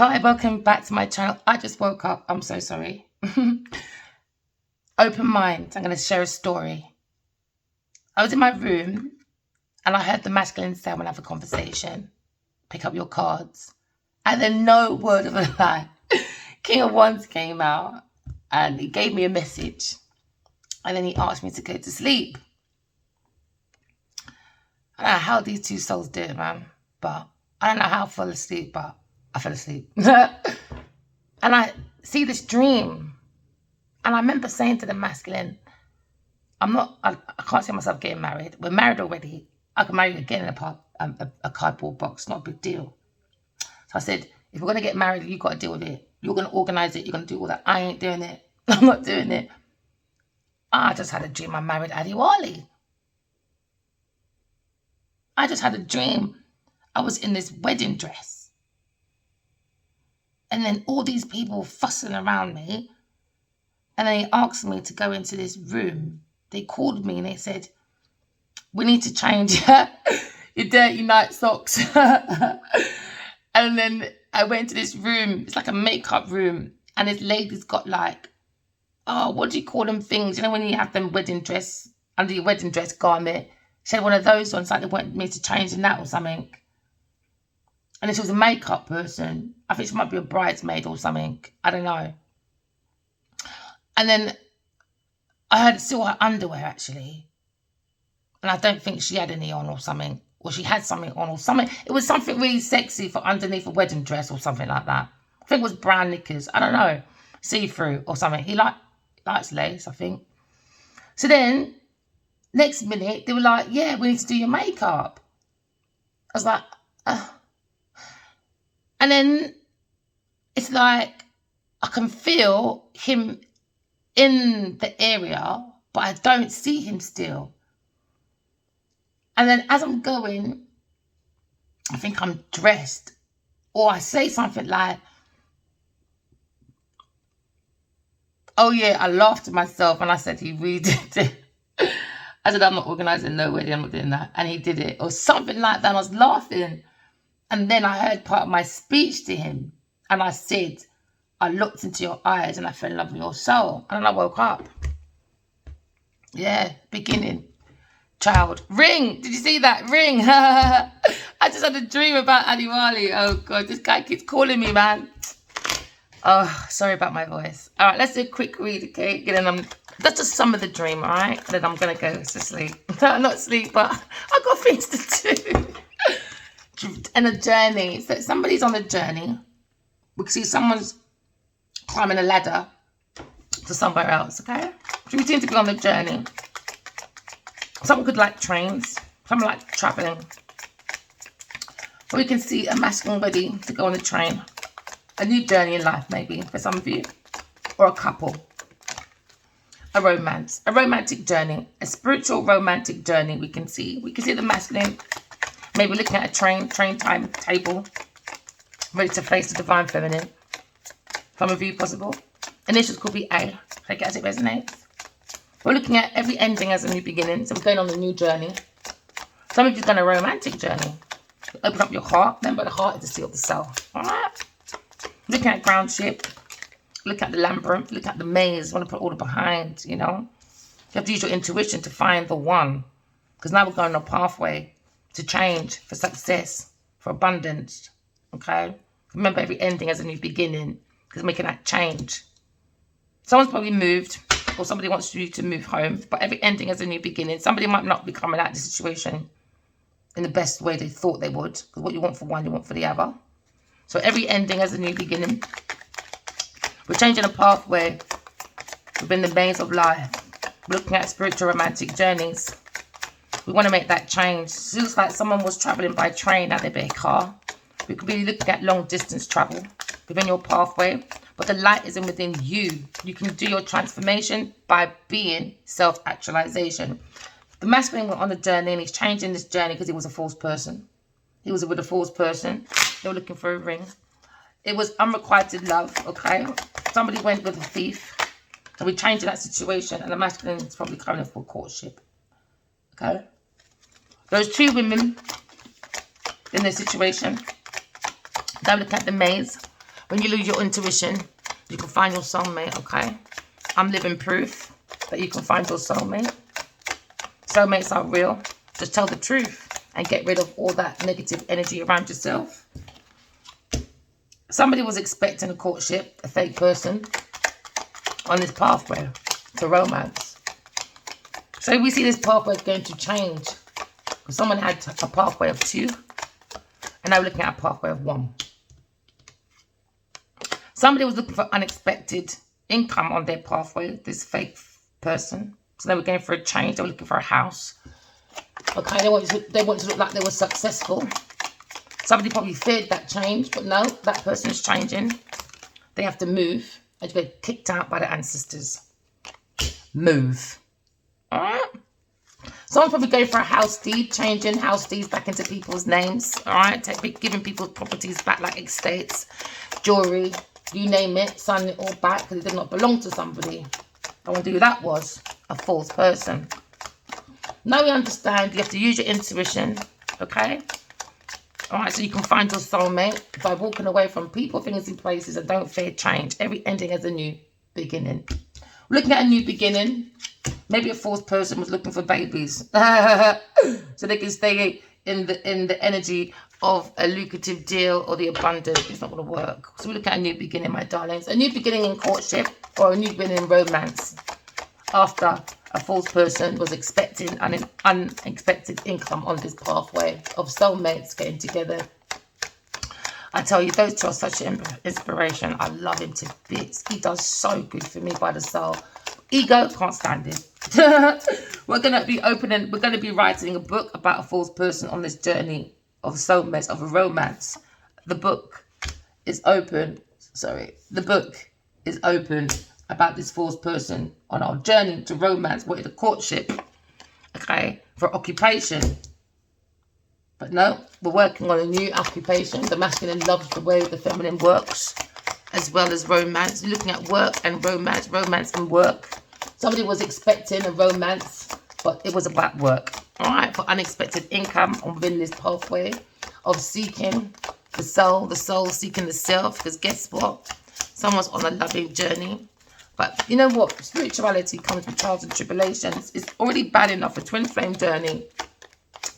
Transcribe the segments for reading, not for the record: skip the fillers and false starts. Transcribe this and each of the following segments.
Hi, welcome back to my channel. I just woke up. I'm so sorry. Open mind. I'm going to share a story. I was in my room and I heard the masculine say, "I'm going to have a conversation. Pick up your cards." And then no word of a lie. King of Wands came out and he gave me a message. And then he asked me to go to sleep. I don't know how these two souls do it, man. But I don't know how I fell asleep, but I fell asleep. And I see this dream. And I remember saying to the masculine, I can't see myself getting married. We're married already. I can marry you again in a cardboard box. Not a big deal. So I said, if we're going to get married, you've got to deal with it. You're going to organise it. You're going to do all that. I ain't doing it. I'm not doing it. I just had a dream I married Adiwali. I just had a dream I was in this wedding dress. And then all these people fussing around me. And then he asked me to go into this room. They called me and they said, "We need to change your dirty night socks." And then I went to this room. It's like a makeup room. And this lady's got like, what do you call them things? You know when you have them wedding dress, under your wedding dress garment? She had one of those ones, like they wanted me to change in that or something. And then she was a makeup person. I think she might be a bridesmaid or something. I don't know. And then I heard still her underwear, actually. And I don't think she had any on or something. Or she had something on or something. It was something really sexy for underneath a wedding dress or something like that. I think it was brown knickers. I don't know. See-through or something. He likes lace, I think. So then, next minute, they were like, "Yeah, we need to do your makeup." I was like, And then it's like, I can feel him in the area, but I don't see him still. And then as I'm going, I think I'm dressed, or I say something like, "Oh yeah," I laughed to myself and I said, "He really did it." I said, "I'm not organising no wedding, I'm not doing that." And he did it, or something like that. And I was laughing. And then I heard part of my speech to him. And I said, "I looked into your eyes and I fell in love with your soul." And then I woke up. Yeah, beginning. Child. Ring. Did you see that? Ring. I just had a dream about Adiwali. Oh, God. This guy keeps calling me, man. Oh, sorry about my voice. All right, let's do a quick read, okay? And that's just some of the dream, all right? Then I'm going to go to sleep. Not sleep, but I've got things to do. And a journey. So somebody's on a journey. We can see someone's climbing a ladder to somewhere else, okay? So we seem to be on a journey. Some could like trains. Some like traveling. But we can see a masculine ready to go on a train. A new journey in life, maybe, for some of you. Or a couple. A romance. A romantic journey. A spiritual romantic journey we can see. We can see the masculine. Maybe looking at a train timetable, ready to face the divine feminine. Some of you possible. Initials could be A. Take it as it resonates. We're looking at every ending as a new beginning. So we're going on a new journey. Some of you are on a romantic journey. Open up your heart. Remember, the heart is the seal of the soul. Alright? Looking at ground ship. Look at the labyrinth. Look at the maze. You want to put order behind, you know. You have to use your intuition to find the one. Because now we're going on a pathway to change, for success, for abundance, okay? Remember, every ending has a new beginning, because making that change. Someone's probably moved, or somebody wants you to move home, but every ending has a new beginning. Somebody might not be coming out of the situation in the best way they thought they would, because what you want for one, you want for the other. So every ending has a new beginning. We're changing a pathway within the maze of life. We're looking at spiritual romantic journeys. We want to make that change. It looks like someone was traveling by train, now they're by car. We could be looking at long distance travel within your pathway. But the light is within you. You can do your transformation by being self-actualization. The masculine went on a journey and he's changing this journey because he was a false person. He was with a false person. They were looking for a ring. It was unrequited love, okay? Somebody went with a thief. So we changed that situation and the masculine is probably coming for courtship. Okay? Those two women in this situation. Now look at the maze. When you lose your intuition, you can find your soulmate, okay? I'm living proof that you can find your soulmate. Soulmates are real. Just tell the truth and get rid of all that negative energy around yourself. Somebody was expecting a courtship, a fake person, on this pathway to romance. So we see this pathway is going to change. Because someone had a pathway of 2, and now we're looking at a pathway of 1. Somebody was looking for unexpected income on their pathway, this fake person. So they were going for a change. They were looking for a house. Okay, they wanted to look like they were successful. Somebody probably feared that change, but no, that person is changing. They have to move and get kicked out by the ancestors. Move. All right? Someone's probably going for a house deed, changing house deeds back into people's names. All right? Giving people's properties back like estates, jewelry, you name it, signing it all back because it did not belong to somebody. I wonder who that was. A false person. Now we understand you have to use your intuition, okay? All right, so you can find your soulmate by walking away from people, things, and places, and don't fear change. Every ending has a new beginning. Looking at a new beginning, maybe a false person was looking for babies, so they can stay in the energy of a lucrative deal or the abundance. It's not going to work. So we look at a new beginning, my darlings. A new beginning in courtship or a new beginning in romance after a false person was expecting an unexpected income on this pathway of soulmates getting together. I tell you, those two are such an inspiration. I love him to bits. He does so good for me by the soul. Ego, can't stand him. We're going to be writing a book about a false person on this journey of soulmates, of a romance. The book is open. The book is open about this false person on our journey to romance. What is a courtship? Okay, for occupation. But no, we're working on a new occupation. The masculine loves the way the feminine works, as well as romance. We're looking at work and romance and work. Somebody was expecting a romance, but it was about work. All right, for unexpected income within this pathway of seeking the soul seeking the self. Because guess what? Someone's on a loving journey. But you know what? Spirituality comes with trials and tribulations. It's already bad enough. A twin flame journey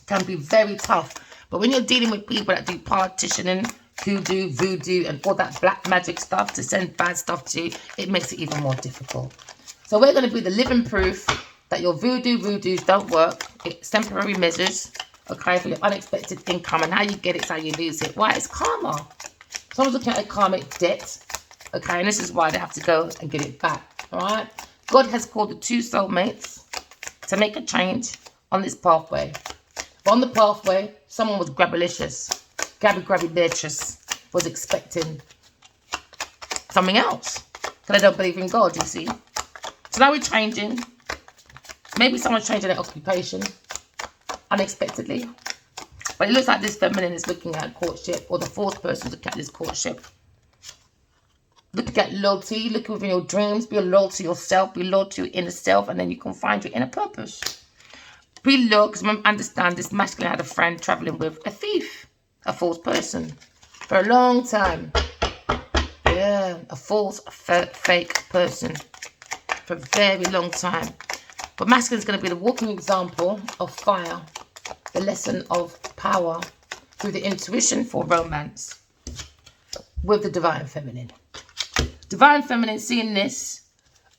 can be very tough. But when you're dealing with people that do partitioning, hoodoo, voodoo, and all that black magic stuff to send bad stuff to you, it makes it even more difficult. So we're going to be the living proof that your voodoos don't work. It's temporary measures, okay, for your unexpected income. And how you get it's how you lose it. Why? It's karma. Someone's looking at a karmic debt. Okay, and this is why they have to go and get it back, all right? God has called the 2 soulmates to make a change on this pathway. But on the pathway, someone was grabbalicious. Grabby-bitches was expecting something else. Because they don't believe in God, you see. So now we're changing. Maybe someone's changing their occupation unexpectedly. But it looks like this feminine is looking at courtship, or the fourth person is looking at this courtship. Look at loyalty, look within your dreams, be loyal to yourself, be loyal to your inner self, and then you can find your inner purpose. Be loyal, because remember, understand this masculine had a friend traveling with a thief, a false person, for a long time. Yeah, a false, fake person for a very long time. But masculine is going to be the walking example of fire, the lesson of power through the intuition for romance with the divine feminine. Divine feminine, seeing this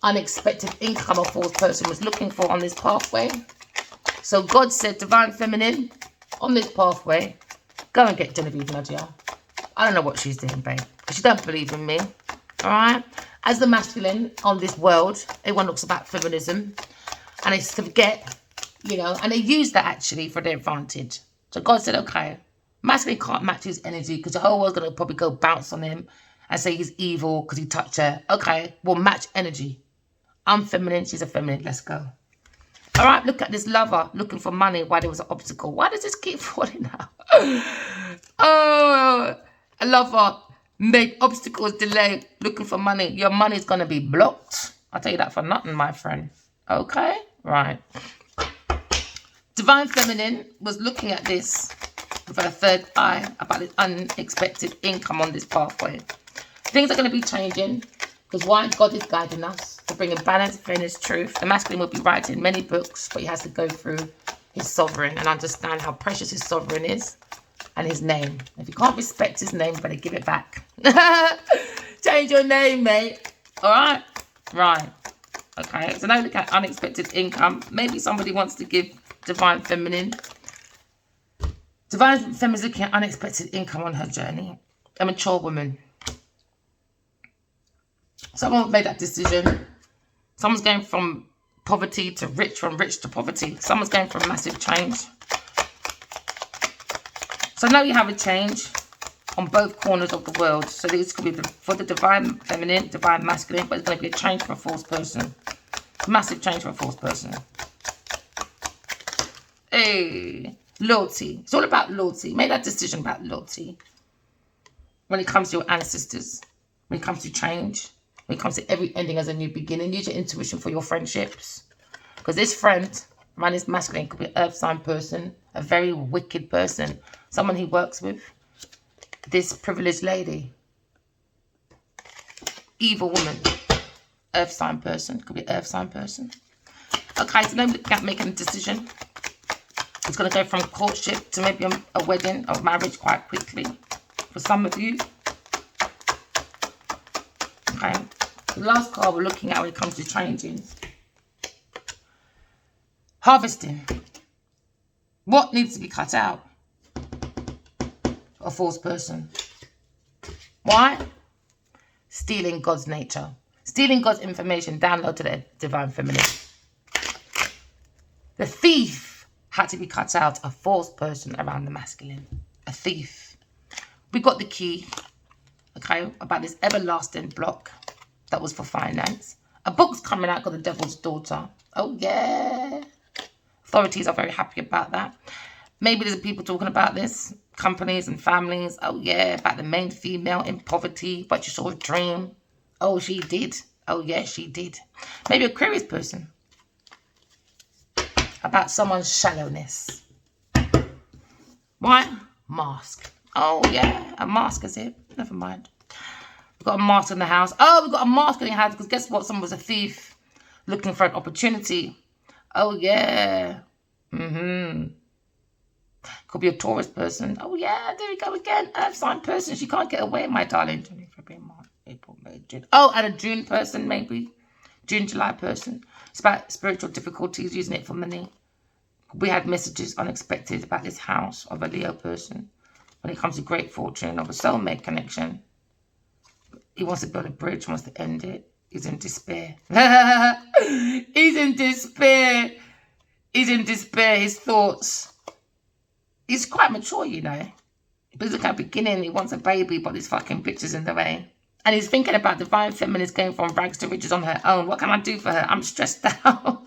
unexpected income a false person was looking for on this pathway. So God said, divine feminine, on this pathway, go and get Genevieve Nadia. I don't know what she's doing, babe, because she don't believe in me. All right? As the masculine on this world, everyone looks about feminism, and they forget, you know, and they use that actually for their advantage. So God said, okay, masculine can't match his energy because the whole world's going to probably go bounce on him and say he's evil because he touched her. Okay, we'll match energy. I'm feminine, she's a feminine, let's go. All right, look at this lover looking for money while there was an obstacle. Why does this keep falling out? Oh, a lover, make obstacles, delay, looking for money. Your money's going to be blocked. I'll tell you that for nothing, my friend. Okay, right. Divine feminine was looking at this with a third eye about this unexpected income on this pathway. Things are going to be changing. Because why? God is guiding us to bring a balance, fairness, truth. The masculine will be writing many books, but he has to go through his sovereign and understand how precious his sovereign is and his name. If you can't respect his name, you better give it back. Change your name, mate. All right? Right. Okay. So now look at unexpected income. Maybe somebody wants to give divine feminine. Divine feminine is looking at unexpected income on her journey. A mature woman. Someone made that decision. Someone's going from poverty to rich, from rich to poverty. Someone's going for a massive change. So now you have a change on both corners of the world. So this could be for the divine feminine, divine masculine, but it's going to be a change for a false person. Massive change for a false person. Hey, loyalty. It's all about loyalty. Make that decision about loyalty. When it comes to your ancestors, when it comes to change, when it comes to every ending as a new beginning, use your intuition for your friendships. Because this friend, man, is masculine, could be an earth sign person, a very wicked person, someone he works with, this privileged lady, evil woman, earth sign person, could be an earth sign person. Okay, so now look at making a decision. It's going to go from courtship to maybe a wedding or marriage quite quickly. For some of you. Okay. The last card we're looking at when it comes to changing. Harvesting. What needs to be cut out? A false person. Why? Stealing God's nature. Stealing God's information. Download to the divine feminine. The thief had to be cut out. A false person around the masculine. A thief. We got the key. Okay. About this everlasting block. That was for finance. A book's coming out called The Devil's Daughter. Oh, yeah. Authorities are very happy about that. Maybe there's people talking about this. Companies and families. Oh, yeah. About the main female in poverty. But you saw a dream. Oh, she did. Oh, yeah, she did. Maybe a Aquarius person. About someone's shallowness. Why? Mask. Oh, yeah. A mask is it. Never mind. We've got a mask in the house. Oh, we've got a mask in the house because guess what? Someone was a thief looking for an opportunity. Oh, yeah. Could be a Taurus person. Oh, yeah. There we go again. Earth sign person. She can't get away, my darling. March, April, May, June. Oh, and a June person, maybe. June, July person. It's about spiritual difficulties, using it for money. We had messages unexpected about this house of a Leo person. When it comes to great fortune, of a soulmate connection. He wants to build a bridge, wants to end it. He's in despair. He's in despair. He's in despair. His thoughts. He's quite mature, you know. But look at the beginning. He wants a baby, but his fucking bitch is in the way. And he's thinking about divine feminine going from rags to riches on her own. What can I do for her? I'm stressed out.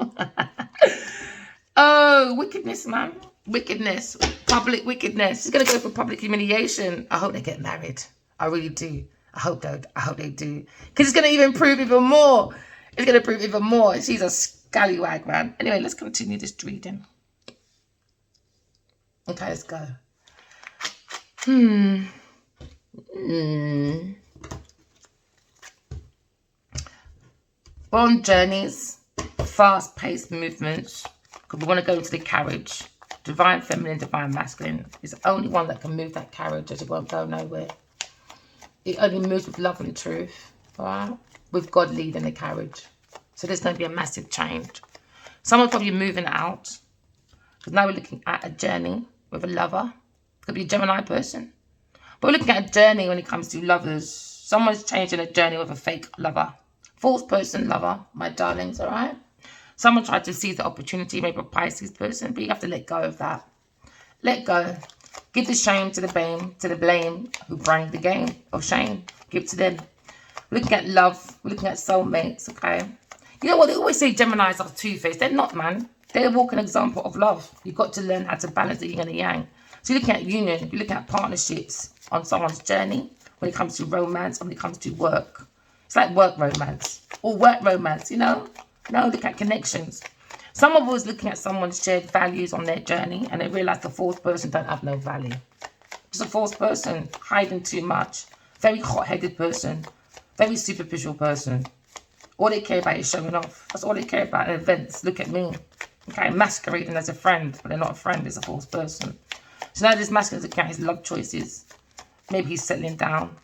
Oh, wickedness, man. Wickedness. Public wickedness. She's going to go for public humiliation. I hope they get married. I really do. I hope they do. Because it's going to even prove even more. It's going to prove even more. She's a scallywag, man. Anyway, let's continue this reading. Okay, let's go. We're on journeys. Fast-paced movements. Because we want to go into the carriage. Divine feminine, divine masculine. It's the only one that can move that carriage as it won't go nowhere. It only moves with love and truth, all right? With God leading the carriage. So there's going to be a massive change. Someone's probably moving out. Because now we're looking at a journey with a lover. It could be a Gemini person. But we're looking at a journey when it comes to lovers. Someone's changing a journey with a fake lover. False person lover, my darlings, all right? Someone tried to seize the opportunity, maybe a Pisces person, but you have to let go of that. Let go. Give the shame to the blame who bring the game of shame. Give to them. We're looking at love. We're looking at soulmates, okay? You know what? They always say Geminis are two-faced. They're not, man. They're a walking example of love. You've got to learn how to balance the yin and the yang. So you're looking at union. You're looking at partnerships on someone's journey when it comes to romance and when it comes to work. It's like work romance or work romance, you know? No, look at connections. Some of us looking at someone's shared values on their journey and they realise the false person don't have no value. Just a false person hiding too much. Very hot-headed person. Very superficial person. All they care about is showing off. That's all they care about in events. Look at me. Okay, masquerading as a friend, but they're not a friend, it's a false person. So now this masculine account, his love choices. Maybe he's settling down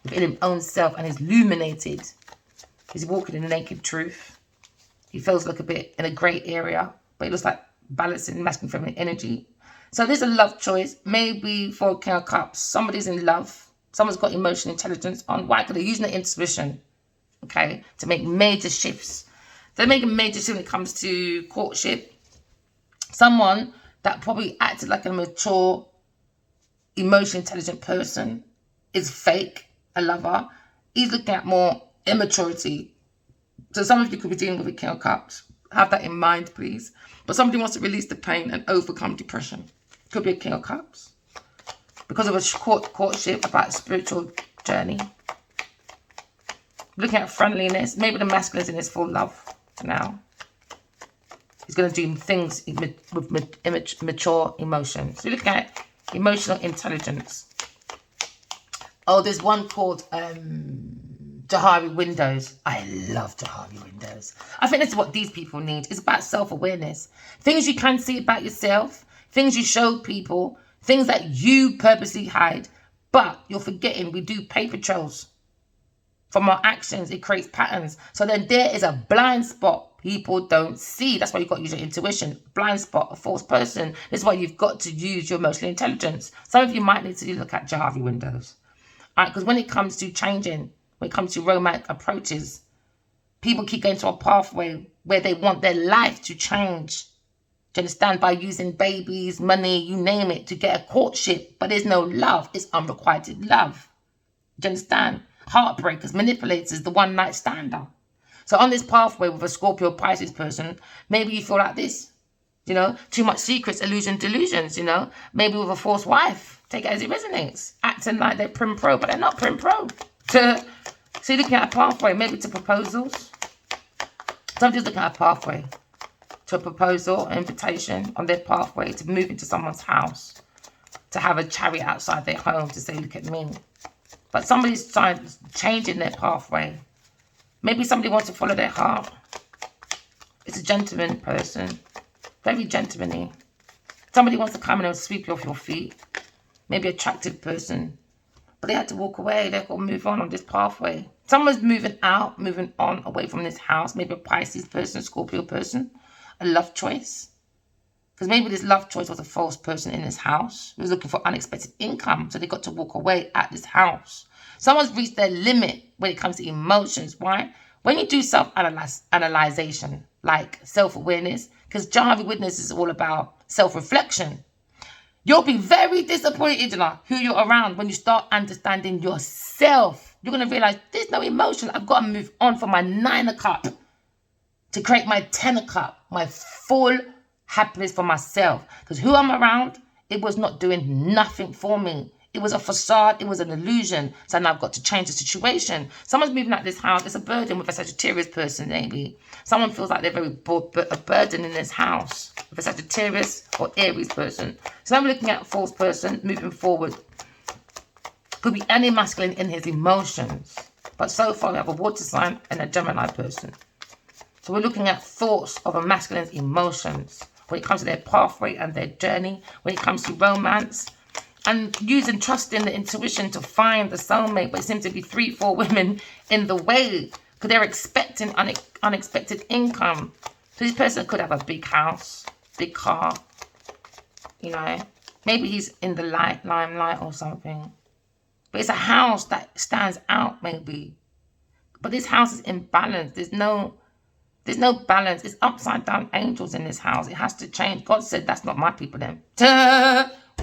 within his own self and he's illuminated. He's walking in the naked truth. He feels like a bit in a grey area, but it looks like balancing masculine feminine energy. So there's a love choice. Maybe for King of Cups, somebody's in love. Someone's got emotional intelligence on. Why? Because they're using their intuition, okay, to make major shifts. They're making major shifts when it comes to courtship. Someone that probably acted like a mature, emotionally intelligent person is fake, a lover. He's looking at more immaturity. So some of you could be dealing with a King of Cups. Have that in mind, please. But somebody wants to release the pain and overcome depression. Could be a King of Cups. Because of a courtship about a spiritual journey. Looking at friendliness. Maybe the masculine is in his full love now. He's going to do things with mature emotions. So you're looking at emotional intelligence. Oh, there's one called Jahari Windows. I love Jahari Windows. I think that's what these people need. It's about self-awareness. Things you can see about yourself. Things you show people. Things that you purposely hide. But you're forgetting we do paper trails. From our actions, it creates patterns. So then there is a blind spot people don't see. That's why you've got to use your intuition. Blind spot, a false person. This is why you've got to use your emotional intelligence. Some of you might need to look at Jahari Windows. All right, because when it comes to changing, when it comes to romantic approaches, people keep going to a pathway where they want their life to change. Do you understand? By using babies, money, you name it, to get a courtship. But there's no love. It's unrequited love. Do you understand? Heartbreakers, manipulators, the one-night stander. So on this pathway with a Scorpio Pisces person, maybe you feel like this. You know, too much secrets, illusion, delusions, you know. Maybe with a false wife. Take it as it resonates. Acting like they're prim pro, but they're not prim pro. So you're looking at a pathway, maybe to proposals. Somebody's looking at a pathway to a proposal, an invitation on their pathway to move into someone's house. To have a chariot outside their home to say, look at me. But somebody's changing their pathway. Maybe somebody wants to follow their heart. It's a gentleman person. Very gentlemanly. Somebody wants to come in and sweep you off your feet. Maybe attractive person. But they had to walk away. They've got to move on this pathway. Someone's moving out, moving on, away from this house. Maybe a Pisces person, Scorpio person. A love choice. Because maybe this love choice was a false person in this house who was looking for unexpected income. So they got to walk away at this house. Someone's reached their limit when it comes to emotions. Why? When you do self-analyzation, like self-awareness, because Jahari Witness is all about self-reflection. You'll be very disappointed in who you're around when you start understanding yourself. You're going to realize there's no emotion. I've got to move on from my 9 of cup to create my 10 of cup, my full happiness for myself. Because who I'm around, it was not doing nothing for me. It was a facade. It was an illusion. So now I've got to change the situation. Someone's moving out this house. It's a burden with a Sagittarius person, maybe. Someone feels like they're very a burden in this house with a Sagittarius or Aries person. So now we're looking at a false person moving forward. Could be any masculine in his emotions. But so far we have a water sign and a Gemini person. So we're looking at thoughts of a masculine's emotions when it comes to their pathway and their journey, when it comes to romance, and using trusting the intuition to find the soulmate. But it seems to be 3-4 women in the way because they're expecting unexpected income. So this person could have a big house, big car, you know. Maybe he's in the limelight or something. But it's a house that stands out, maybe. But this house is imbalanced. There's no balance. It's upside down angels in this house. It has to change. God said that's not my people then.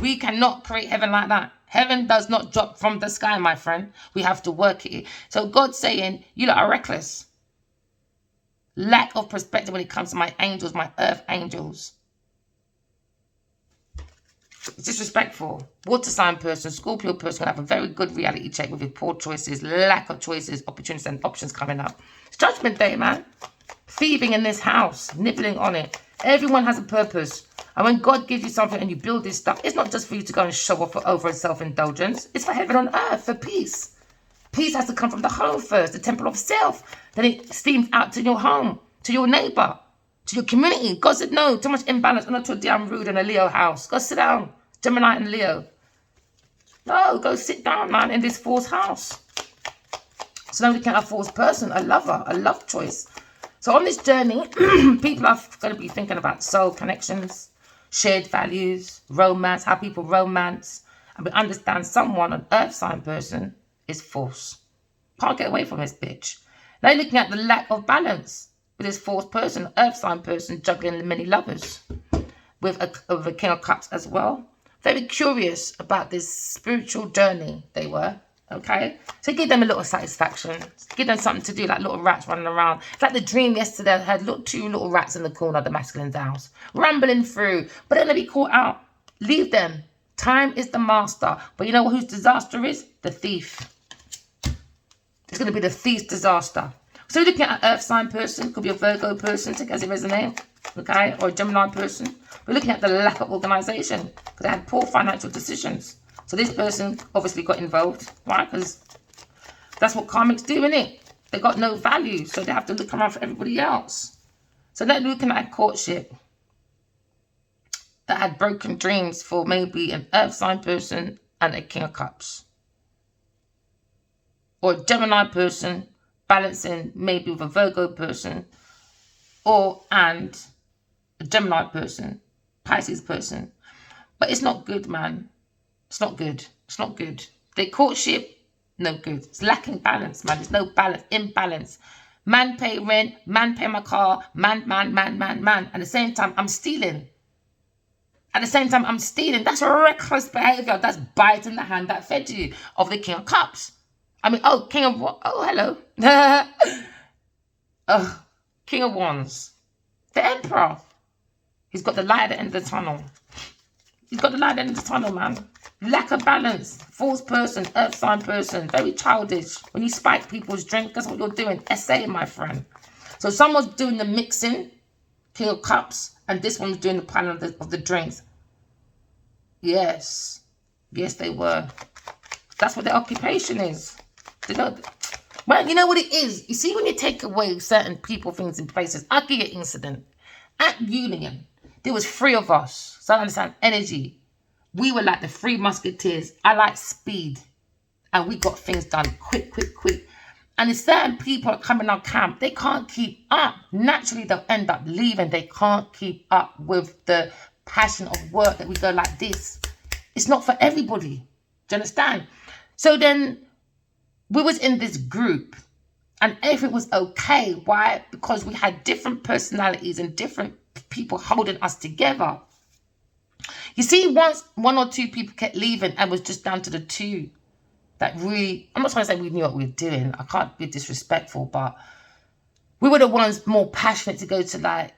We cannot create heaven like that. Heaven does not drop from the sky, my friend. We have to work it. So God's saying, you lot are reckless. Lack of perspective when it comes to my angels, my earth angels. It's disrespectful. Water sign person, Scorpio person will have a very good reality check with his poor choices, lack of choices, opportunities and options coming up. It's Judgment Day, man. Thieving in this house, nibbling on it. Everyone has a purpose. And when God gives you something and you build this stuff, it's not just for you to go and show off for over and self-indulgence. It's for heaven on earth, for peace. Peace has to come from the home first, the temple of self. Then it steams out to your home, to your neighbor, to your community. God said, no, too much imbalance. I'm not too damn rude in a Leo house. Go sit down. Gemini and Leo. No, go sit down, man, in this fourth house. So now we can have a fourth person, a lover, a love choice. So on this journey, people are going to be thinking about soul connections, shared values, romance, how people romance. And we understand someone, an earth sign person, is false. Can't get away from this bitch. Now you're looking at the lack of balance with this fourth person, earth sign person, juggling the many lovers with a King of Cups as well. Very curious about this spiritual journey they were. Okay, so give them a little satisfaction. Give them something to do, like little rats running around. It's like the dream yesterday. I had two little rats in the corner of the masculine's house, rambling through, but they're going to be caught out. Leave them. Time is the master. But you know whose disaster is? The thief. It's going to be the thief's disaster. So you're looking at an earth sign person. Could be a Virgo person, take as it resonates. Okay, or a Gemini person. We're looking at the lack of organization because they had poor financial decisions. So this person obviously got involved, right? Because that's what karmics do, innit? They got no value, so they have to look around for everybody else. So they're looking at courtship that had broken dreams for maybe an earth sign person and a King of Cups. Or a Gemini person balancing maybe with a Virgo person and a Gemini person, Pisces person. But it's not good, man. It's not good. It's not good. Their courtship, no good. It's lacking balance, man. There's no balance, imbalance. Man pay rent, man pay my car, man. At the same time, I'm stealing. That's reckless behavior. That's biting the hand that fed you of the King of Cups. I mean, King of what? Oh, hello. King of Wands. The Emperor. He's got the light at the end of the tunnel. Man. Lack of balance. False person, earth sign person, very childish. When you spike people's drink, that's what you're doing. Essay, my friend. So someone's doing the mixing, King of Cups, and this one's doing the planning of the drinks. Yes, they were. That's what their occupation is. Well, you know what it is? You see, when you take away certain people, things, and places, I'll give you an incident. At Union, there was 3 of us. So I understand energy. We were like the 3 musketeers. I like speed. And we got things done quick. And if certain people are coming on camp, they can't keep up. Naturally, they'll end up leaving. They can't keep up with the passion of work that we go like this. It's not for everybody. Do you understand? So then we was in this group and everything was okay. Why? Because we had different personalities and different people holding us together. You see, once 1 or 2 people kept leaving and was just down to the 2 that really, I'm not trying to say we knew what we were doing. I can't be disrespectful, but we were the ones more passionate to go to, like,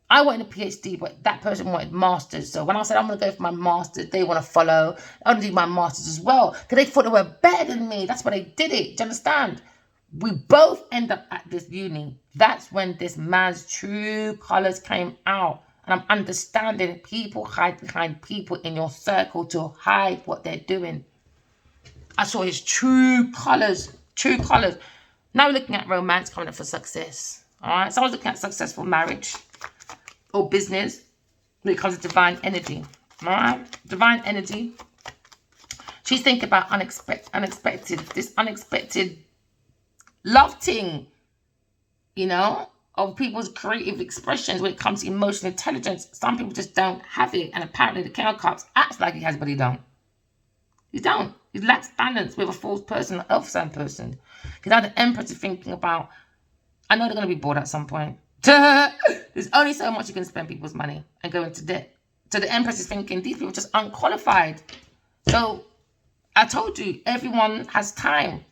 I wanted a PhD, but that person wanted masters. So when I said I'm going to go for my masters, they want to follow. I want to do my masters as well because they thought they were better than me. That's why they did it. Do you understand? We both end up at this uni. That's when this man's true colors came out. And I'm understanding people hide behind people in your circle to hide what they're doing. I saw his true colors. Now we're looking at romance coming up for success. All right. So I was looking at successful marriage or business when it comes to divine energy. All right. Divine energy. She's thinking about this unexpected love thing, of people's creative expressions when it comes to emotional intelligence. Some people just don't have it. And apparently the King of Cups acts like he has, but he don't. He don't. He lacks balance with a false person, an earth sign person. Because now the Empress is thinking about, I know they're going to be bored at some point. There's only so much you can spend people's money and go into debt. So the Empress is thinking, these people are just unqualified. So I told you, everyone has time.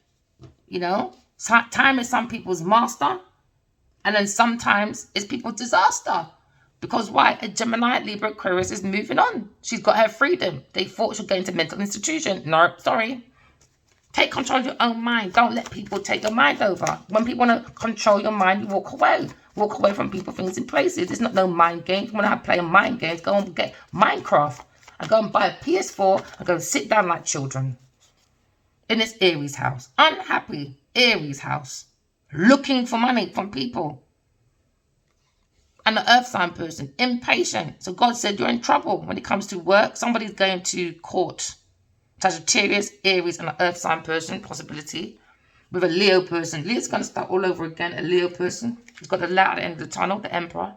Time is some people's master. And then sometimes it's people's disaster. Because why? A Gemini, Libra, Aquarius is moving on. She's got her freedom. They thought she'd go into mental institution. No, sorry. Take control of your own mind. Don't let people take your mind over. When people want to control your mind, you walk away. Walk away from people, things, and places. It's not no mind games. When I play mind games, go and get Minecraft. I go and buy a PS4 and go and sit down like children. in this Aries house. Unhappy Aries house. Looking for money from people. And the earth sign person, impatient. So God said you're in trouble when it comes to work. Somebody's going to court. Sagittarius, Aries, and an earth sign person, possibility. With a Leo person. Leo's going to start all over again. A Leo person. He's got the light at the end of the tunnel, the Emperor.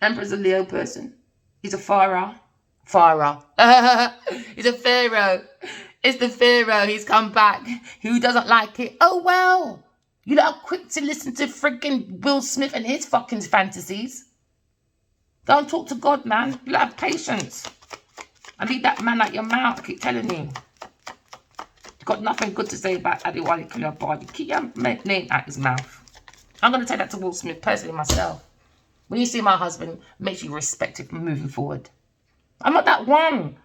Emperor's a Leo person. He's a Pharaoh. He's a Pharaoh. It's the Pharaoh. He's come back. Who doesn't like it? Oh, well. You lot are quick to listen to freaking Will Smith and his fucking fantasies. Go and talk to God, man. You lot have patience. I need that man out your mouth. I keep telling you. You've got nothing good to say about Adewale Kiliabadi. Keep your name out his mouth. I'm going to take that to Will Smith personally myself. When you see my husband, make sure you respect it from moving forward. I'm not that one.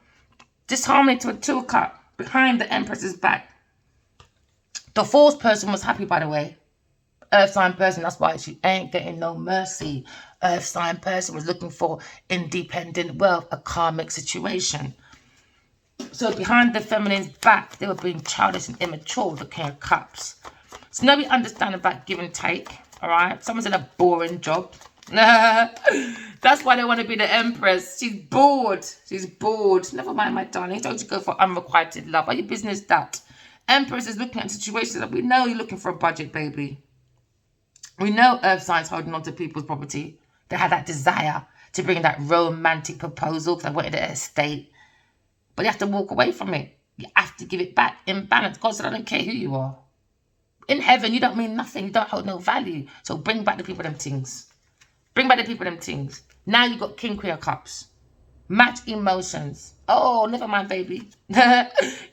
Disharmony to a 2 cup behind the Empress's back. The 4th person was happy, by the way. Earth sign person, that's why she ain't getting no mercy. Earth sign person was looking for independent wealth, a karmic situation. So behind the feminine's back, they were being childish and immature with the King of Cups. So now we understand about give and take, all right? Someone's in a boring job. That's why they want to be the Empress. She's bored. She's bored. Never mind, my darling. Don't you go for unrequited love. Are your business that? Empress is looking at situations that we know you're looking for a budget, baby. We know earth signs holding on to people's property. They had that desire to bring that romantic proposal because I wanted an estate. But you have to walk away from it. You have to give it back in balance. God said, I don't care who you are. In heaven, you don't mean nothing. You don't hold no value. So bring back the people them things. Bring back the people them things. Now you got King, Queen of Cups. Match emotions. Oh, never mind, baby.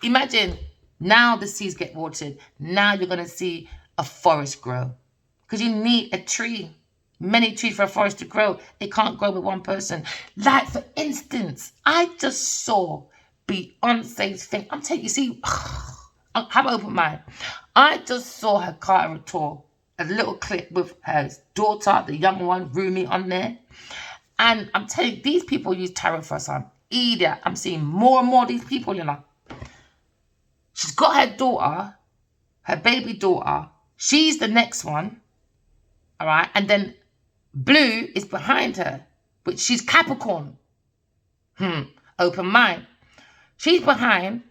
Imagine. Now the seas get watered. Now you're going to see a forest grow. Because you need a tree. Many trees for a forest to grow. It can't grow with one person. Like, for instance, I just saw Beyonce's thing. I'm telling you, see, have an open mind. I just saw her car tour. A little clip with her daughter, the young one, Rumi, on there. And I'm telling you, these people use tarot for some idiot. I'm seeing more and more of these people, you know. She's got her daughter, her baby daughter. She's the next one. All right. And then Blue is behind her, but she's Capricorn. Open mind. She's behind,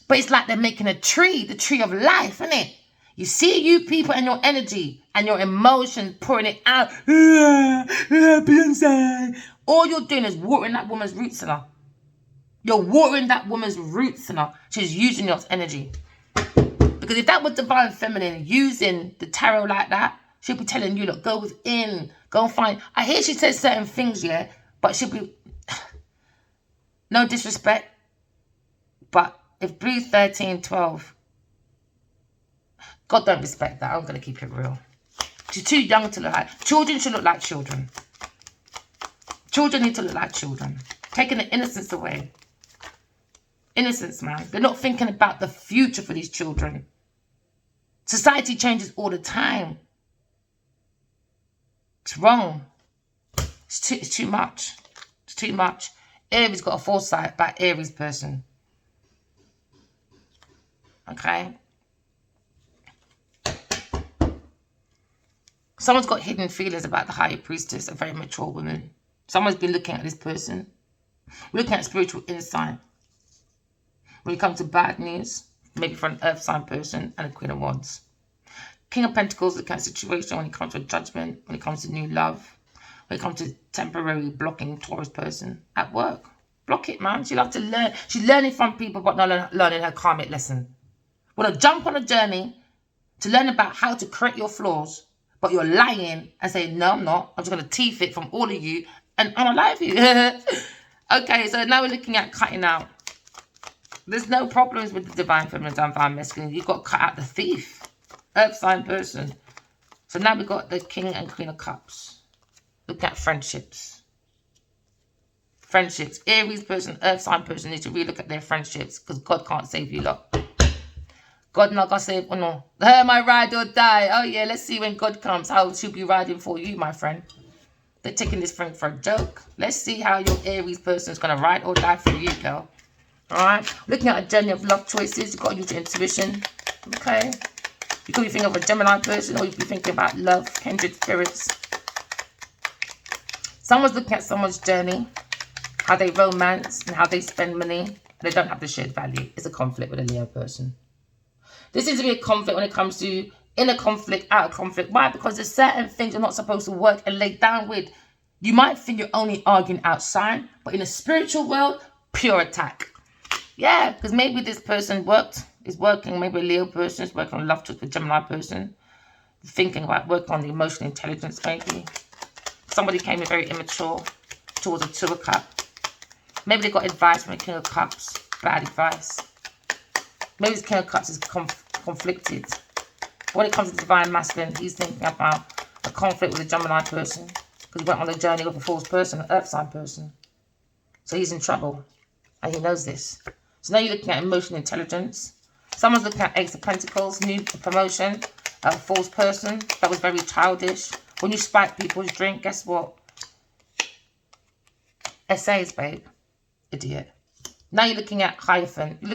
but it's like they're making a tree, the tree of life, isn't it? You see you people and your energy and your emotions pouring it out. Beyonce. All you're doing is watering that woman's roots in her. You're watering that woman's roots in her. She's using your energy. Because if that was divine feminine using the tarot like that, she'll be telling you, look, go within, go and find. I hear she says certain things, yeah, but she'll be, no disrespect, but if Blue 13, 12, God don't respect that. I'm going to keep it real. She's too young to look like. Children should look like children. Children need to look like children. Taking the innocence away. Innocence, man. They're not thinking about the future for these children. Society changes all the time. It's wrong. It's too much. It's too much. Aries got a foresight about Aries person. Okay? Someone's got hidden feelings about the higher priestess, a very mature woman. Someone's been looking at this person. We're looking at spiritual insight. When it comes to bad news, maybe for an earth sign person and a Queen of Wands. King of Pentacles, the kind of situation when it comes to a judgment, when it comes to new love, when it comes to temporary blocking Taurus person at work. Block it, man. She loves to learn. She's learning from people, but not learning her karmic lesson. Want to jump on a journey to learn about how to correct your flaws, but you're lying and saying, no, I'm not. I'm just going to teeth it from all of you and unalive you. Okay, so now we're looking at cutting out. There's no problems with the divine feminine and divine masculine. You've got to cut out the thief. Earth sign person. So now we've got the King and Queen of Cups. Look at friendships. Friendships. Aries person, earth sign person need to relook at their friendships because God can't save you lot. God not gonna save, oh no. My ride or die. Oh yeah, let's see when God comes how she'll be riding for you, my friend. They're taking this thing for a joke. Let's see how your Aries person is gonna ride or die for you, girl. All right. Looking at a journey of love choices, you've got to use your intuition. Okay. You could be thinking of a Gemini person, or you could be thinking about love, kindred spirits. Someone's looking at someone's journey, how they romance and how they spend money. They don't have the shared value. It's a conflict with a Leo person. This seems to be a conflict when it comes to inner conflict, outer conflict. Why? Because there's certain things you're not supposed to work and lay down with. You might think you're only arguing outside, but in a spiritual world, pure attack. Yeah, because maybe this person is working, maybe a Leo person is working on love choice with a Gemini person, thinking about working on the emotional intelligence maybe. Somebody came in very immature towards a 2 of Cups. Maybe they got advice from the King of Cups, bad advice. Maybe this King of Cups is conflicted. When it comes to divine masculine, he's thinking about a conflict with a Gemini person because he went on a journey with a false person, an earth sign person. So he's in trouble and he knows this. So now you're looking at emotional intelligence. Someone's looking at Ace of Pentacles, new promotion, a false person that was very childish. When you spike people's drink, guess what? Essays, babe. Idiot. Now you're looking at Hierophant. You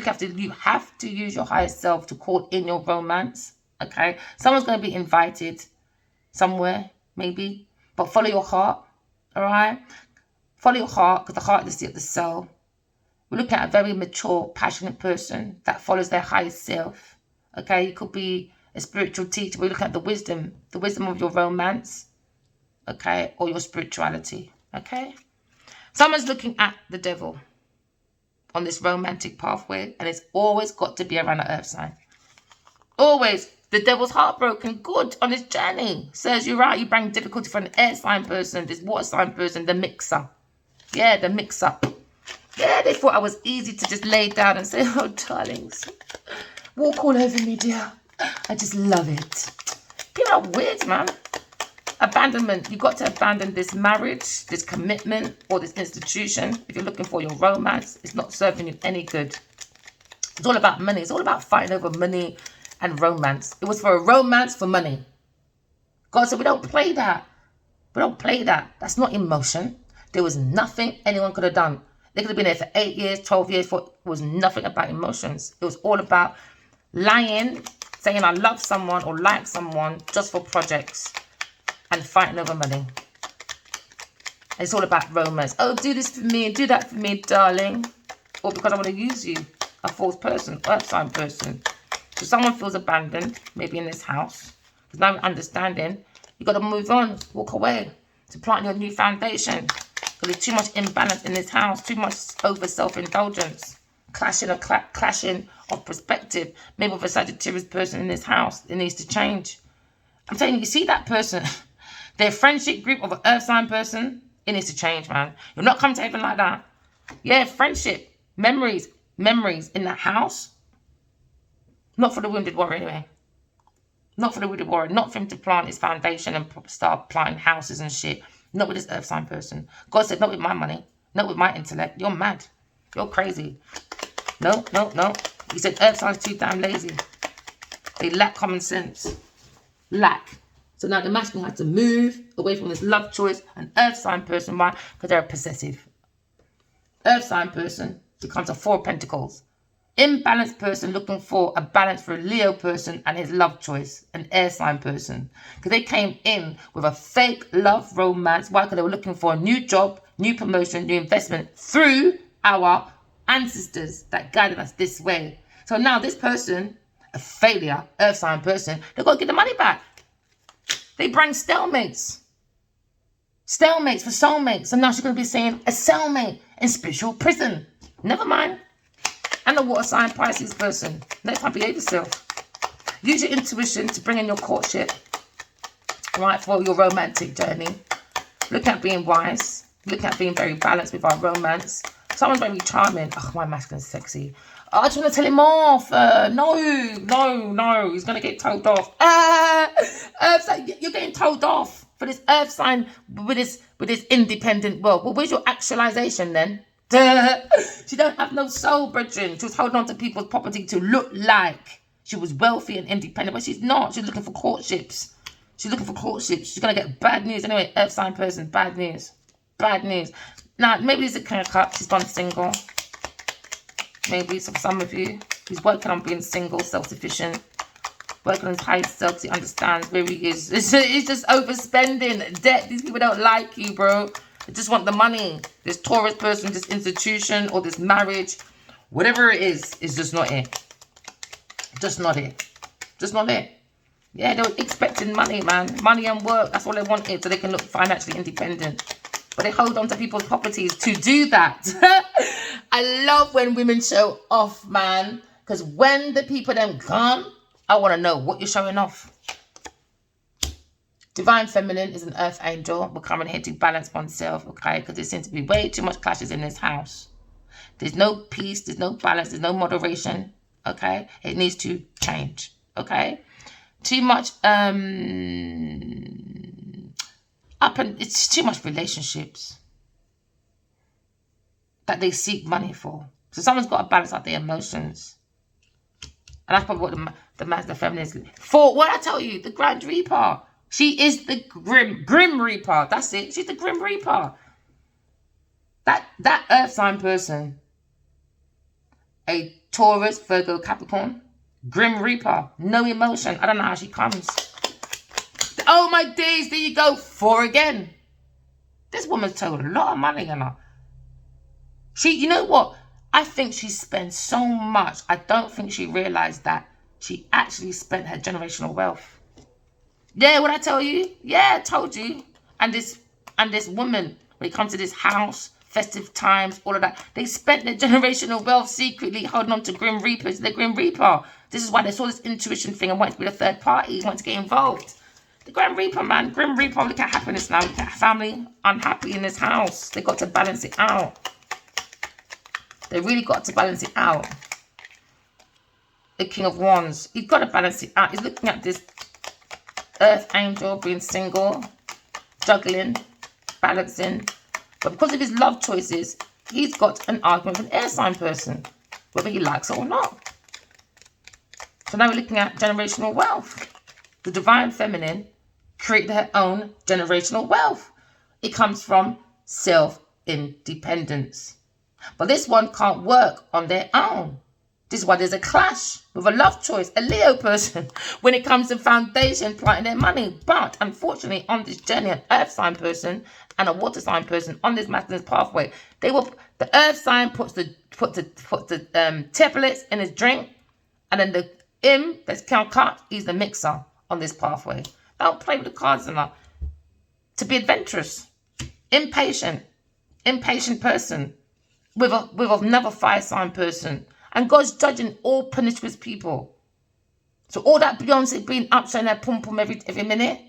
have to use your higher self to call in your romance. Okay? Someone's going to be invited somewhere, maybe. But follow your heart. Alright? Follow your heart, because the heart is the seat of the soul. We're looking at a very mature, passionate person that follows their higher self. Okay? You could be a spiritual teacher. We're looking at the wisdom of your romance. Okay? Or your spirituality. Okay? Someone's looking at the devil on this romantic pathway, and it's always got to be around an earth sign. Always. The devil's heartbroken. Good on this journey. Says you're right. You bring difficulty for an air sign person, this water sign person, the mixer. Yeah, the mix-up. Yeah, they thought I was easy to just lay down and say, oh, darlings, walk all over me, dear. I just love it. People are weird, man. Abandonment. You've got to abandon this marriage, this commitment, or this institution. If you're looking for your romance, it's not serving you any good. It's all about money. It's all about fighting over money and romance. It was for a romance for money. God said, we don't play that. We don't play that. That's not emotion. There was nothing anyone could have done. They could have been there for 8 years, 12 years. It was nothing about emotions. It was all about lying, saying I love someone or like someone just for projects. And fighting over money. It's all about romance. Oh, do this for me and do that for me, darling. Or because I want to use you. A false person, earth sign person. So someone feels abandoned, maybe in this house. Because now we're understanding, you've got to move on, walk away to plant your new foundation. Because there's too much imbalance in this house, too much over self-indulgence. Clashing of perspective. Maybe with a Sagittarius person in this house, it needs to change. I'm telling you see that person. Their friendship group of an earth sign person, it needs to change, man. You're not coming to heaven like that. Yeah, friendship, memories in that house. Not for the wounded warrior, anyway. Not for the wounded warrior. Not for him to plant his foundation and start planting houses and shit. Not with this earth sign person. God said, not with my money. Not with my intellect. You're mad. You're crazy. No. He said, earth signs too damn lazy. They lack common sense. Lack. So now the masculine has to move away from this love choice and earth sign person. Why? Because they're a possessive. Earth sign person becomes a 4 of Pentacles. Imbalanced person looking for a balance for a Leo person and his love choice. An air sign person. Because they came in with a fake love romance. Why? Because they were looking for a new job, new promotion, new investment through our ancestors that guided us this way. So now this person, a failure, earth sign person, they've got to get the money back. They bring stalemates. Stalemates for soulmates. So now she's going to be saying a cellmate in spiritual prison. Never mind. And the water sign Pisces person. Next time, behave yourself. Use your intuition to bring in your courtship. Right, for your romantic journey. Look at being wise. Look at being very balanced with our romance. Someone's very charming. Oh, my masculine's sexy. Oh, I just want to tell him off. No. He's going to get told off. Earth sign, you're getting told off for this earth sign with this independent world. Well, where's your actualization then? She don't have no soul, brethren. She was holding on to people's property to look like she was wealthy and independent, but she's not. She's looking for courtships. She's going to get bad news. Anyway, earth sign person, bad news. Now, maybe this is a King of Cups. She's gone single. maybe some of you. He's working on being single, self-sufficient, working on his high self. He understands where he is. He's just overspending debt. These people don't like you, bro. They just want the money. This Taurus person, this institution, or this marriage, whatever it is just not it. Just not it. Just not it. Yeah, they were expecting money, man. Money and work. That's all they wanted, so they can look financially independent. But they hold on to people's properties to do that. I love when women show off, man. Because when the people then come, I want to know what you're showing off. Divine Feminine is an earth angel. We're coming here to balance oneself, okay? Because there seems to be way too much clashes in this house. There's no peace. There's no balance. There's no moderation, okay? It needs to change, okay? Too much, it's too much relationships that they seek money for. So someone's got to balance out their emotions. And that's probably what the feminine is for. What I tell you, the Grand Reaper. She is the Grim Reaper. That's it. She's the Grim Reaper. That earth sign person, a Taurus, Virgo, Capricorn, Grim Reaper, no emotion. I don't know how she comes. Oh my days, there you go. 4 again. This woman's told a lot of money, you know. You know what? I think she spent so much. I don't think she realized that she actually spent her generational wealth. Yeah, what I tell you? Yeah, I told you. And this woman, when it comes to this house, festive times, all of that, they spent their generational wealth secretly holding on to Grim Reapers. The Grim Reaper. This is why they saw this intuition thing and wanted to be the third party, wanted to get involved. The Grim Reaper, man. Grim Reaper, look at happiness now. Look at family unhappy in this house. They got to balance it out. They really got to balance it out. The King of Wands. He's got to balance it out. He's looking at this earth angel being single, juggling, balancing. But because of his love choices, he's got an argument with an air sign person, whether he likes it or not. So now we're looking at generational wealth. The Divine Feminine created her own generational wealth. It comes from self-independence. But this one can't work on their own. This is why there's a clash with a love choice, a Leo person, when it comes to foundation, planting their money. But unfortunately, on this journey, an earth sign person and a water sign person on this masculine pathway, the earth sign puts the tablets in his drink, and then the that's cut, he's the mixer on this pathway. Don't play with the cards enough. To be adventurous, impatient person with another fire sign person. And God's judging all promiscuous people. So all that Beyonce being up showing her pum pum every minute,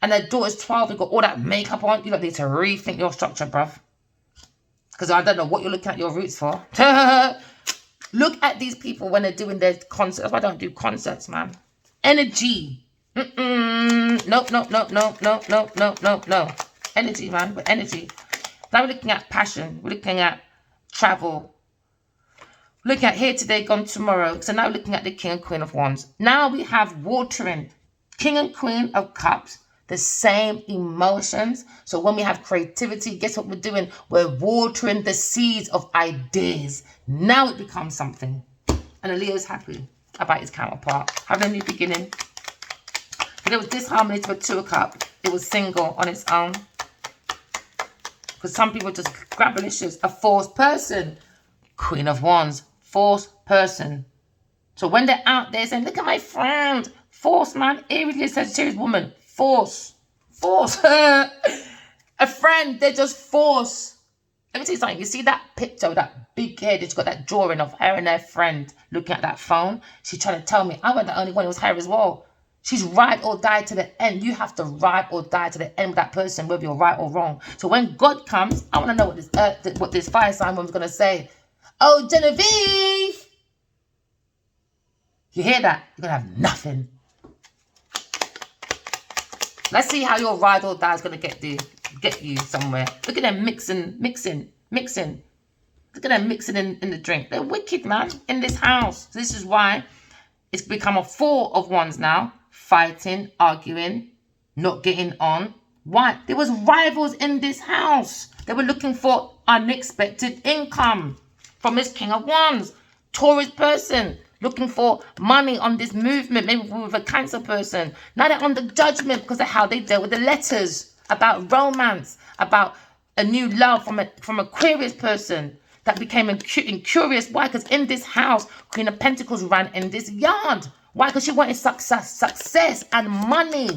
and her daughter's 12 and got all that makeup on, you don't need to rethink your structure, bruv. Because I don't know what you're looking at your roots for. Look at these people when they're doing their concerts. That's why I don't do concerts, man. Energy. Nope. Energy, man. But energy. Now we're looking at passion. We're looking at travel. Looking at here today, gone tomorrow. So now we're looking at the King and Queen of Wands. Now we have watering. King and Queen of Cups. The same emotions. So when we have creativity, guess what we're doing? We're watering the seeds of ideas. Now it becomes something. And a Leo's happy about his counterpart. Having a new beginning. But it was disharmony to a 2 of Cups. It was single on its own. Because some people just grabbalicious. A forced person. Queen of Wands. Forced person. So when they're out there saying, look at my friend. Force, man. Eerily Sagittarius woman. Force. A friend, they're just force. Let me tell you something. You see that picture, that big head, it's got that drawing of her and her friend looking at that phone. She's trying to tell me, I wasn't the only one, it was her as well. She's ride or die to the end. You have to ride or die to the end with that person, whether you're right or wrong. So when God comes, I want to know what this fire sign woman's going to say. Oh, Genevieve! You hear that? You're going to have nothing. Let's see how your ride or die is going to get you somewhere. Look at them mixing. Look at them mixing in the drink. They're wicked, man, in this house. So this is why it's become a 4 of Wands now. Fighting, arguing, not getting on. Why? There was rivals in this house. They were looking for unexpected income. from this King of Wands. Taurus person looking for money on this movement, maybe with a Cancer person. Now they're on the Judgment because of how they dealt with the letters about romance, about a new love from Aquarius person that became incurious. Why? Because in this house, Queen of Pentacles ran in this yard. Why? Because she wanted success and money.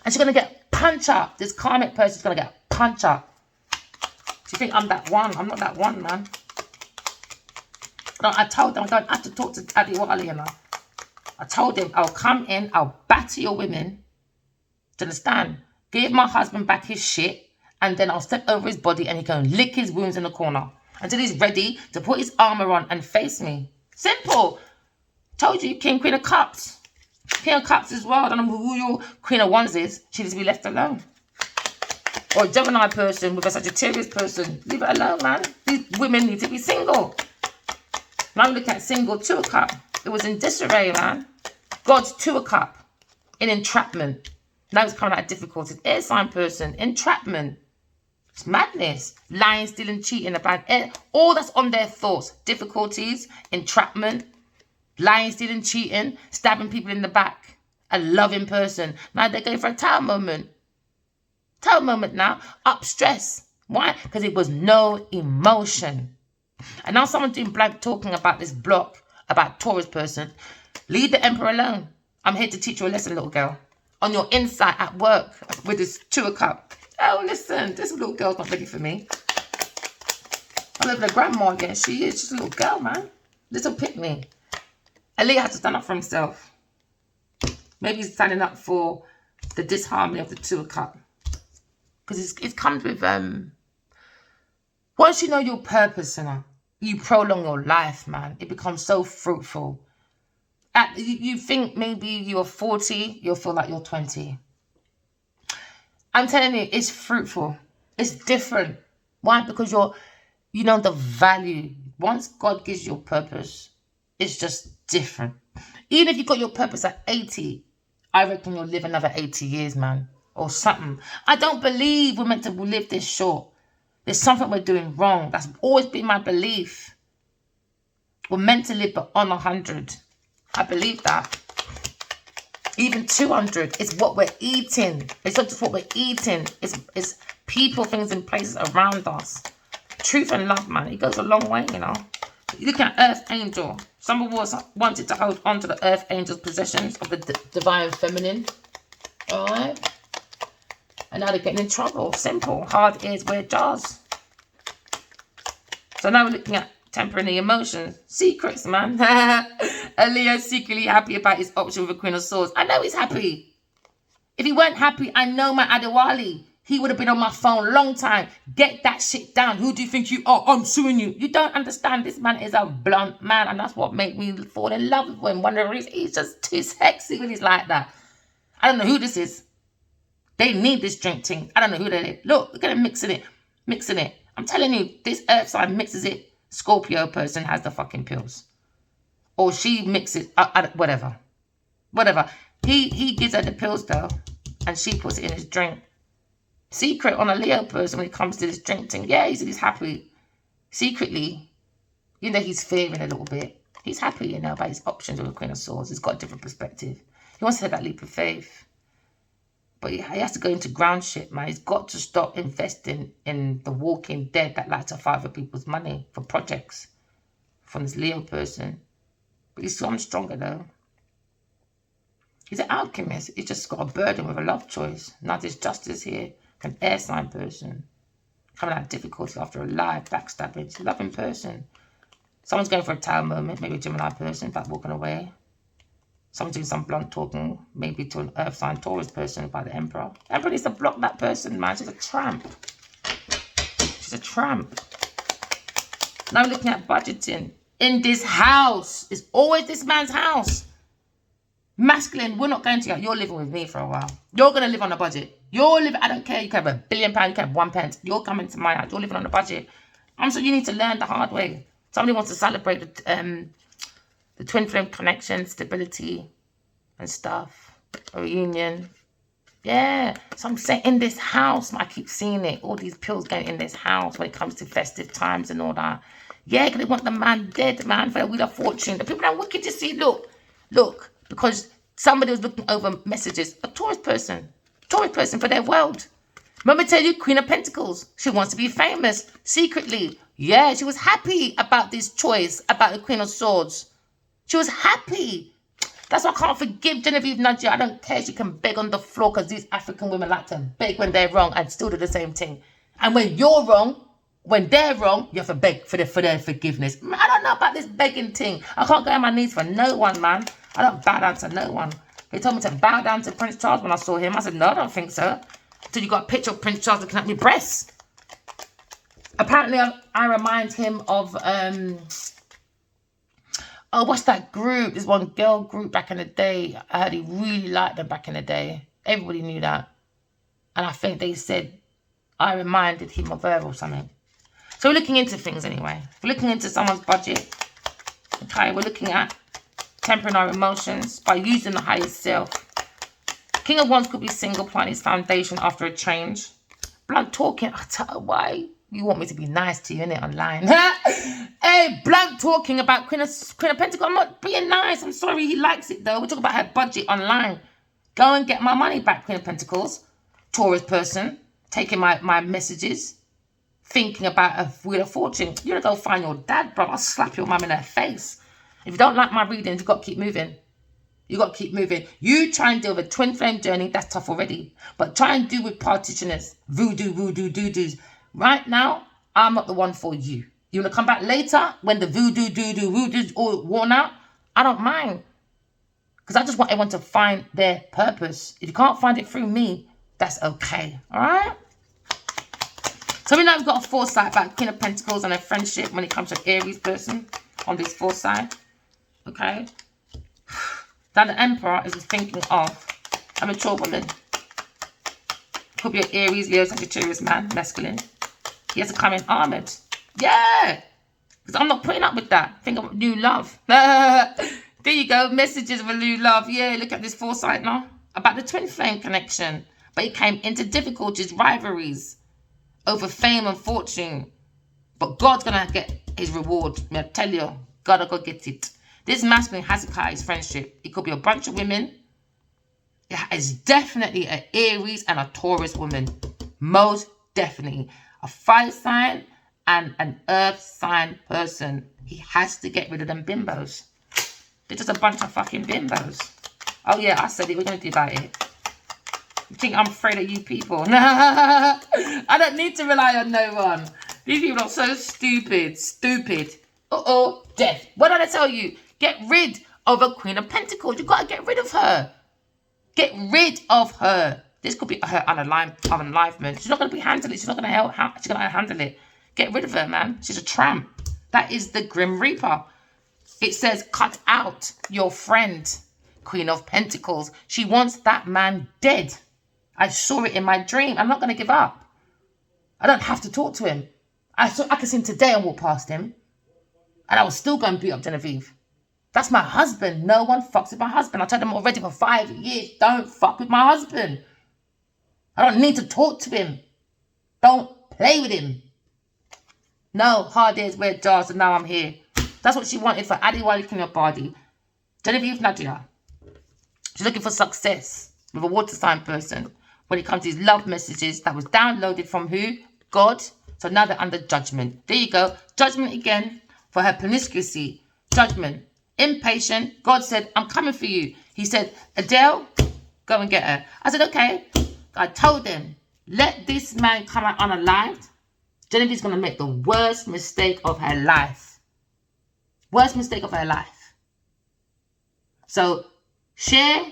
And she's going to get punch up. This karmic person's going to get punch up. Do you think I'm that one? I'm not that one, man. No, I told them I don't have to talk to Adiwali, you know. I told him I'll come in, I'll batter your women. Do you understand? Give my husband back his shit, and then I'll step over his body and he can lick his wounds in the corner until he's ready to put his armor on and face me. Simple. Told you, King, Queen of Cups. King of Cups as well. I don't know who your Queen of Wands is. She needs to be left alone. Or a Gemini person with a Sagittarius person. Leave it alone, man. These women need to be single. Now I'm looking at single, 2 of Cups. It was in disarray, man. God's 2 of Cups. In entrapment. Now it's coming out of difficulties. Air sign person. Entrapment. It's madness. Lying, stealing, cheating. About all that's on their thoughts. Difficulties. Entrapment. Lying, stealing, cheating. Stabbing people in the back. A loving person. Now they're going for a tower moment. Tower moment now. Up stress. Why? Because it was no emotion. And now someone's doing blank talking about this block, about Taurus person. Leave the Emperor alone. I'm here to teach you a lesson, little girl. On your insight at work with this 2 of Cups. Oh, listen, this little girl's not ready for me. I live with a grandma again. She is just a little girl, man. Little pick-me. Aaliyah has to stand up for himself. Maybe he's standing up for the disharmony of the 2 of Cups. Because it comes with, once you know your purpose, you prolong your life, man. It becomes so fruitful. You think maybe you're 40, you'll feel like you're 20. I'm telling you, it's fruitful. It's different. Why? Because you know the value. Once God gives you a purpose, it's just different. Even if you got your purpose at 80, I reckon you'll live another 80 years, man. Or something. I don't believe we're meant to live this short. There's something we're doing wrong. That's always been my belief. We're meant to live beyond 100. I believe that. Even 200. It's what we're eating. It's not just what we're eating. It's people, things, and places around us. Truth and love, man. It goes a long way, you know. You look at Earth Angel. Someone wanted to hold on to the Earth Angel's possessions of the divine feminine. Alright? And now they're getting in trouble. Simple. Hard ears wear jars. So now we're looking at tempering the emotions. Secrets, man. A Leo secretly happy about his option with a Queen of Swords. I know he's happy. If he weren't happy, I know my Adewale. He would have been on my phone a long time. Get that shit down. Who do you think you are? I'm suing you. You don't understand. This man is a blunt man. And that's what made me fall in love with him. One of the reasons, he's just too sexy when he's like that. I don't know who this is. They need this drink thing. I don't know who they are. Look at them mixing it. Mixing it. I'm telling you, this earth sign mixes it. Scorpio person has the fucking pills. Or she mixes it. Whatever. Whatever. He gives her the pills though. And she puts it in his drink. Secret on a Leo person when it comes to this drink thing. Yeah, he's happy. Secretly, you know, he's fearing a little bit. He's happy, you know, about his options with a Queen of Swords. He's got a different perspective. He wants to take that leap of faith. But he has to go into ground shit, man. He's got to stop investing in the walking dead that like to fight for people's money, for projects, from this Leo person. But he's so much stronger, though. He's an alchemist. He's just got a burden with a love choice. Now there's justice here. An air sign person. Coming out of difficulty after a lie, backstabbing. He's a loving person. Someone's going for a tower moment. Maybe a Gemini person, in fact, walking away. Someone's doing some blunt talking, maybe to an earth sign Taurus person by the Emperor. Emperor needs to block that person, man. She's a tramp. She's a tramp. Now we're looking at budgeting. In this house. It's always this man's house. Masculine, we're not going to. You're living with me for a while. You're going to live on a budget. You're living, I don't care. You can have £1 billion, you can have £1. You're coming to my house. You're living on a budget. I'm sure you need to learn the hard way. Somebody wants to celebrate the twin flame connection, stability and stuff. A reunion. Yeah. So I'm saying in this house, I keep seeing it. All these pills going in this house when it comes to festive times and all that. Yeah, because they want the man dead, man, for the Wheel of Fortune. The people are wicked to see. Look, because somebody was looking over messages. A Taurus person for their world. Remember I tell you, Queen of Pentacles. She wants to be famous secretly. Yeah, she was happy about this choice, about the Queen of Swords. She was happy. That's why I can't forgive Genevieve Nadia. I don't care. She can beg on the floor because these African women like to beg when they're wrong and still do the same thing. And when you're wrong, when they're wrong, you have to beg for their forgiveness. I don't know about this begging thing. I can't go on my knees for no one, man. I don't bow down to no one. They told me to bow down to Prince Charles when I saw him. I said, no, I don't think so. Until you got a picture of Prince Charles looking at my breasts. Apparently, I remind him of, what's that group? There's one girl group back in the day. I heard he really liked them back in the day. Everybody knew that. And I think they said I reminded him of her or something. So we're looking into things anyway. We're looking into someone's budget. Okay, we're looking at tempering our emotions by using the highest self. King of Wands could be single, planting his foundation after a change. Blunt talking. I tell her why. You want me to be nice to you, innit, online? Hey, blunt talking about Queen of Pentacles. I'm not being nice. I'm sorry, he likes it though. We're talking about her budget online. Go and get my money back, Queen of Pentacles. Taurus person, taking my messages, thinking about a Wheel of Fortune. You're gonna go find your dad, bro. I'll slap your mum in her face. If you don't like my readings, you've got to keep moving. You got to keep moving. You try and deal with a twin flame journey, that's tough already. But try and deal with partitioners, voodoo, doo-doos. Right now, I'm not the one for you. You want to come back later when the voodoo's all worn out? I don't mind. Because I just want everyone to find their purpose. If you can't find it through me, that's okay. All right? So we know we've got a foresight about King of Pentacles and a friendship when it comes to Aries person on this foresight. Okay? Now the Emperor is thinking of a mature woman. Could be an Aries, Leo, Sagittarius man, masculine. He has to come in armored. Yeah! Because I'm not putting up with that. Think of new love. There you go. Messages of a new love. Yeah, look at this foresight now. About the twin flame connection. But he came into difficulties, rivalries, over fame and fortune. But God's going to get his reward. I tell you, God will go get it. This masculine has to cut his friendship. It could be a bunch of women. It's definitely an Aries and a Taurus woman. Most definitely. A fire sign and an earth sign person. He has to get rid of them bimbos. They're just a bunch of fucking bimbos. Oh yeah, I said it. We're going to do about it. You think I'm afraid of you people? I don't need to rely on no one. These people are so stupid. Stupid. Uh-oh. Death. What did I tell you? Get rid of a Queen of Pentacles. You got to get rid of her. Get rid of her. This could be her unalivement. She's not going to be handling it. She's not going to she's going to handle it. Get rid of her, man. She's a tramp. That is the Grim Reaper. It says, cut out your friend, Queen of Pentacles. She wants that man dead. I saw it in my dream. I'm not going to give up. I don't have to talk to him. I could see him today and walk past him. And I was still going to beat up Genevieve. That's my husband. No one fucks with my husband. I told them already for 5 years, don't fuck with my husband. I don't need to talk to him. Don't play with him. No, hard days, wear jars, and now I'm here. That's what she wanted for Adiwali in your body. Genevieve Nadia. She's looking for success with a water sign person when it comes to these love messages that was downloaded from who? God. So now they're under judgment. There you go. Judgment again for her promiscuity. Judgment. Impatient. God said, I'm coming for you. He said, Adele, go and get her. I said, okay. I told them, let this man come out unalived. Genevieve's going to make the worst mistake of her life. Worst mistake of her life. So, share,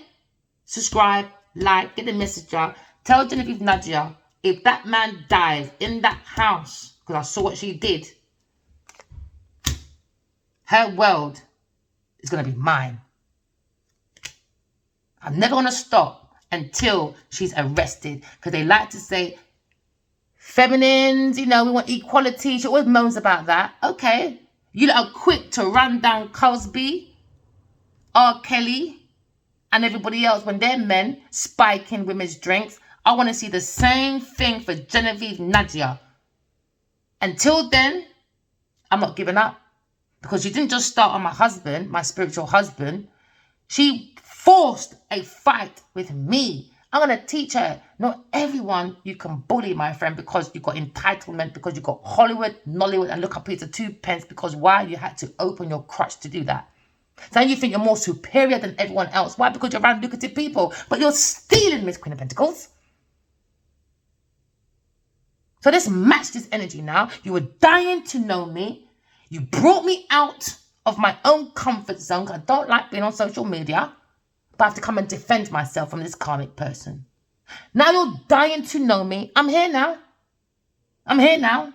subscribe, like, get the message out. Tell Genevieve Nadia, if that man dies in that house, because I saw what she did, her world is going to be mine. I'm never going to stop until she's arrested. Because they like to say, feminines, we want equality. She always moans about that. Okay. You lot are quick to run down Cosby, R. Kelly, and everybody else when they're men spiking women's drinks. I want to see the same thing for Genevieve Nadia. Until then, I'm not giving up. Because she didn't just start on my husband, my spiritual husband. She forced a fight with me. I'm going to teach her, not everyone you can bully, my friend, because you got entitlement, because you got Hollywood, Nollywood, and look up here to 2 pence, because why? You had to open your crutch to do that. So you think you're more superior than everyone else. Why? Because you're around lucrative people. But you're stealing, Miss Queen of Pentacles. So let's match this energy now. You were dying to know me. You brought me out of my own comfort zone. I don't like being on social media. But I have to come and defend myself from this karmic person. Now you're dying to know me. I'm here now. I'm here now.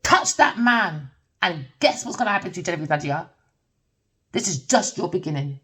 Touch that man. And guess what's going to happen to you, Genevil Nadia? This is just your beginning.